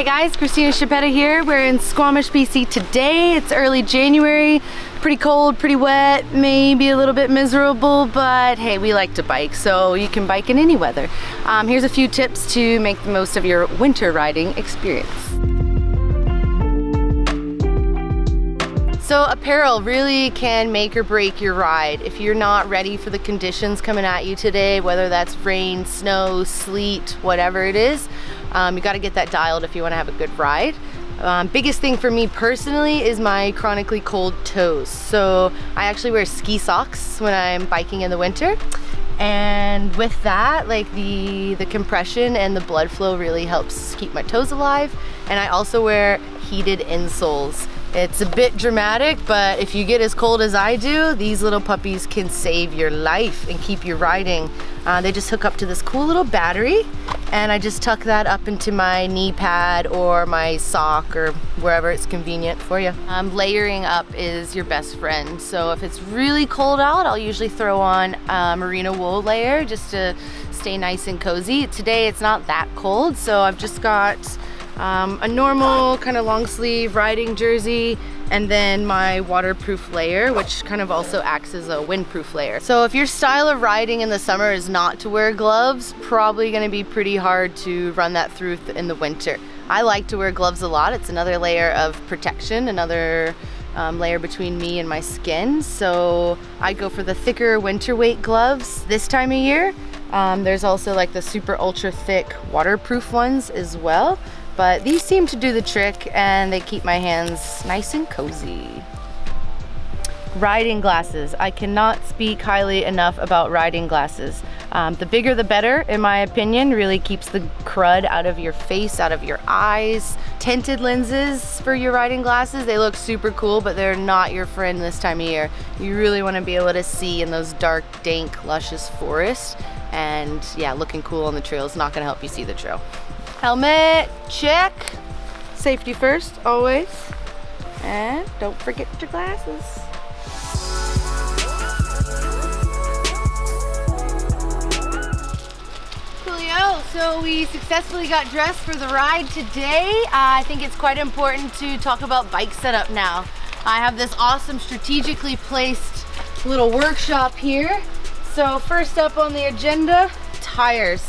Hey guys, Christina Chappetta here. We're in Squamish, BC today. It's early January, pretty cold, pretty wet, maybe a little bit miserable, but hey, we like to bike, so you can bike in any weather. Here's a few tips to make the most of your winter riding experience. So apparel really can make or break your ride. If you're not ready for the conditions coming at you today, whether that's rain, snow, sleet, whatever it is, you got to get that dialed if you want to have a good ride. Biggest thing for me personally is my chronically cold toes. So I actually wear ski socks when I'm biking in the winter. And with that, like the compression and the blood flow really helps keep my toes alive. And I also wear heated insoles. It's a bit dramatic, but if you get as cold as I do, these little puppies can save your life and keep you riding. They just hook up to this cool little battery, and I just tuck that up into my knee pad or my sock or wherever it's convenient for you. Layering up is your best friend. So if it's really cold out, I'll usually throw on a merino wool layer just to stay nice and cozy. Today it's not that cold, so I've just got a normal kind of long sleeve riding jersey and then my waterproof layer, which kind of also acts as a windproof layer. So if your style of riding in the summer is not to wear gloves, probably going to be pretty hard to run that through in the winter. I like to wear gloves a lot. It's another layer of protection, another layer between me and my skin. So I go for the thicker winter weight gloves this time of year. There's also like the super ultra thick waterproof ones as well. But these seem to do the trick and they keep my hands nice and cozy. Riding glasses. I cannot speak highly enough about riding glasses. The bigger the better, in my opinion. Really keeps the crud out of your face, out of your eyes. Tinted lenses for your riding glasses, they look super cool, but they're not your friend this time of year. You really want to be able to see in those dark, dank, luscious forests. And yeah, looking cool on the trail is not going to help you see the trail. Helmet, check. Safety first, always. And don't forget your glasses. Coolio, so we successfully got dressed for the ride today. I think it's quite important to talk about bike setup now. I have this awesome strategically placed little workshop here. So first up on the agenda, tires.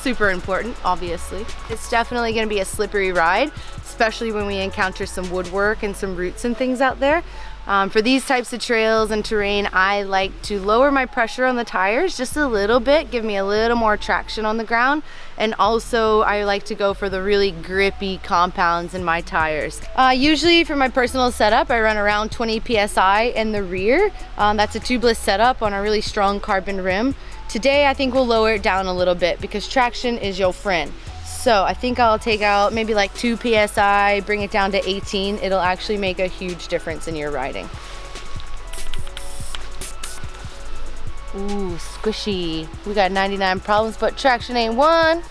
Super important, obviously. It's definitely going to be a slippery ride, especially when we encounter some woodwork and some roots and things out there. For these types of trails and terrain, I like to lower my pressure on the tires just a little bit, give me a little more traction on the ground. And also I like to go for the really grippy compounds in my tires. Usually for my personal setup, I run around 20 PSI in the rear. That's a tubeless setup on a really strong carbon rim. Today I think we'll lower it down a little bit because traction is your friend. So I think I'll take out maybe like 2 PSI, bring it down to 18. It'll actually make a huge difference in your riding. Ooh, squishy. We got 99 problems, but traction ain't one.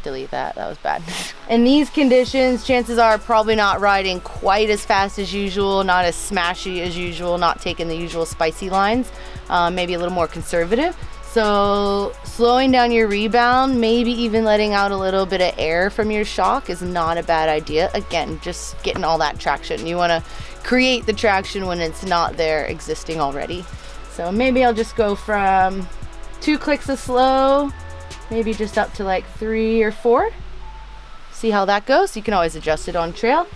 Delete that, that was bad. In these conditions, chances are probably not riding quite as fast as usual, not as smashy as usual, not taking the usual spicy lines, maybe a little more conservative. So slowing down your rebound, maybe even letting out a little bit of air from your shock is not a bad idea. Again, just getting all that traction. You want to create the traction when it's not there existing already. So maybe I'll just go from 2 clicks of slow, maybe just up to like 3 or 4. See how that goes. You can always adjust it on trail.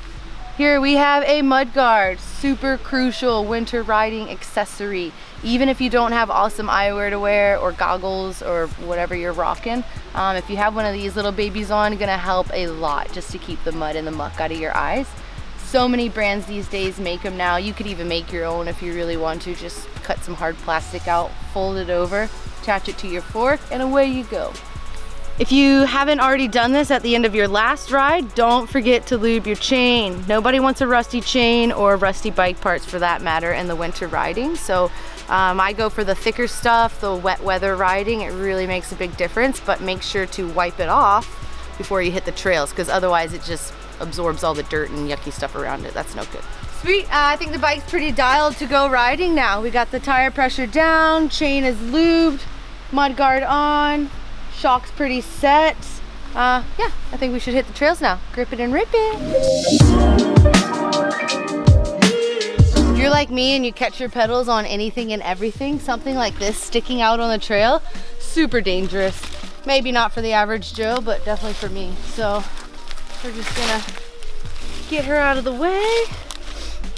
Here we have a mud guard, super crucial winter riding accessory. Even if you don't have awesome eyewear to wear or goggles or whatever you're rocking, if you have one of these little babies on, gonna help a lot just to keep the mud and the muck out of your eyes. So many brands these days make them now. You could even make your own if you really want to. Just cut some hard plastic out, fold it over, attach it to your fork, and away you go. If you haven't already done this at the end of your last ride, don't forget to lube your chain. Nobody wants a rusty chain or rusty bike parts for that matter in the winter riding. So I go for the thicker stuff, the wet weather riding. It really makes a big difference, but make sure to wipe it off before you hit the trails because otherwise it just absorbs all the dirt and yucky stuff around it. That's no good. Sweet, I think the bike's pretty dialed to go riding now. We got the tire pressure down, chain is lubed, mud guard on. Shock's pretty set. yeah, I think we should hit the trails now. Grip it and rip it. If you're like me and you catch your pedals on anything and everything, something like this sticking out on the trail, super dangerous. Maybe not for the average Joe, but definitely for me. So we're just gonna get her out of the way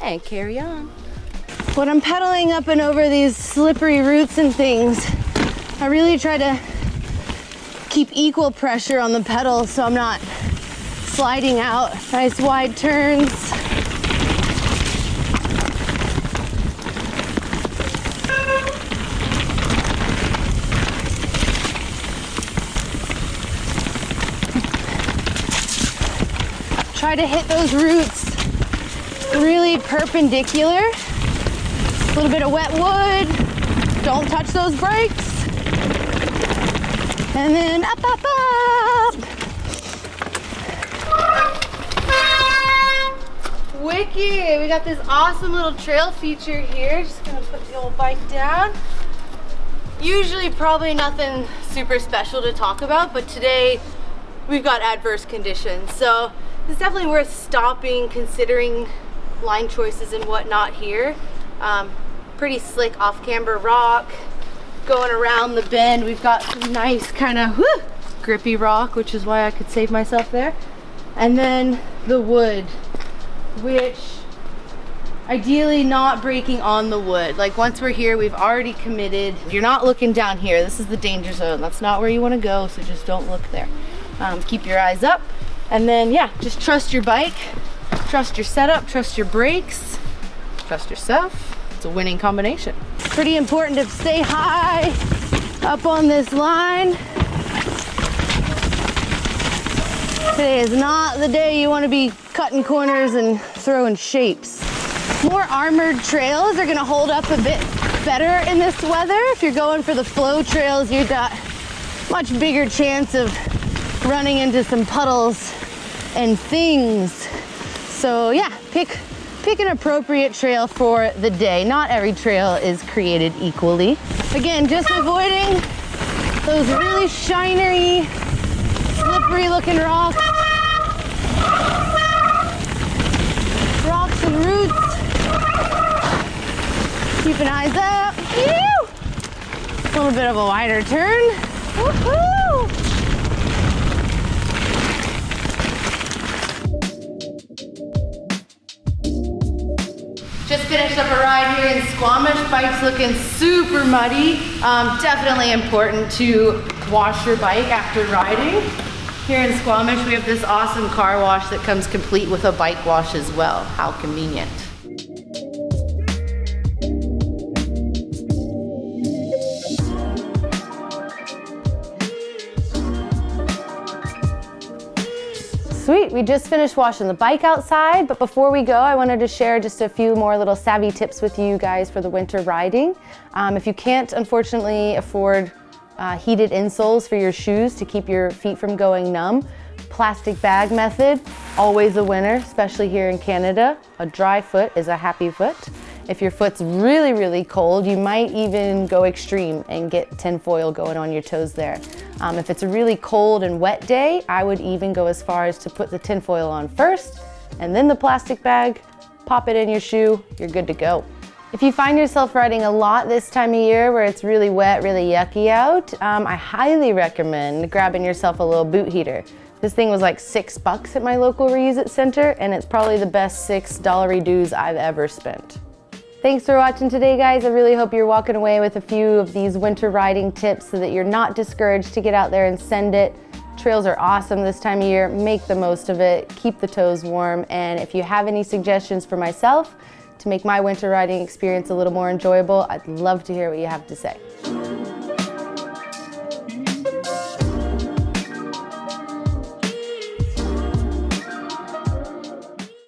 and carry on. When I'm pedaling up and over these slippery roots and things, I really try to keep equal pressure on the pedals so I'm not sliding out. Nice wide turns. Try to hit those roots really perpendicular. A little bit of wet wood. Don't touch those brakes. And then up, up, up. Wicked. We got this awesome little trail feature here. Just gonna put the old bike down. Usually probably nothing super special to talk about, but today we've got adverse conditions. So it's definitely worth stopping, considering line choices and whatnot here. Pretty slick off-camber rock. Going around the bend, we've got some nice kind of grippy rock, which is why I could save myself there. And then the wood, which ideally not breaking on the wood. Like once we're here, we've already committed. You're not looking down here. This is the danger zone. That's not where you want to go, so just don't look there. Keep your eyes up. And then, yeah, just trust your bike, trust your setup, trust your brakes, trust yourself. It's a winning combination. Pretty important to stay high up on this line. Today is not the day you want to be cutting corners and throwing shapes. More armored trails are going to hold up a bit better in this weather. If you're going for the flow trails, you've got much bigger chance of running into some puddles and things. So yeah, pick an appropriate trail for the day. Not every trail is created equally. Again, just avoiding those really shiny, slippery looking rocks. Rocks and roots. Keeping eyes up. Phew! A little bit of a wider turn. Woohoo! Just finished up a ride here in Squamish. Bike's looking super muddy. Definitely important to wash your bike after riding. Here in Squamish, we have this awesome car wash that comes complete with a bike wash as well. How convenient. Sweet, we just finished washing the bike outside, but before we go, I wanted to share just a few more little savvy tips with you guys for the winter riding. If you can't, unfortunately, afford heated insoles for your shoes to keep your feet from going numb, plastic bag method, always a winner, especially here in Canada. A dry foot is a happy foot. If your foot's really, really cold, you might even go extreme and get tinfoil going on your toes there. If it's a really cold and wet day, I would even go as far as to put the tinfoil on first and then the plastic bag, pop it in your shoe, you're good to go. If you find yourself riding a lot this time of year where it's really wet, really yucky out, I highly recommend grabbing yourself a little boot heater. This thing was like $6 at my local reuse it center, and it's probably the best $6 dues I've ever spent. Thanks for watching today, guys. I really hope you're walking away with a few of these winter riding tips so that you're not discouraged to get out there and send it. Trails are awesome this time of year. Make the most of it. Keep the toes warm. And if you have any suggestions for myself to make my winter riding experience a little more enjoyable, I'd love to hear what you have to say.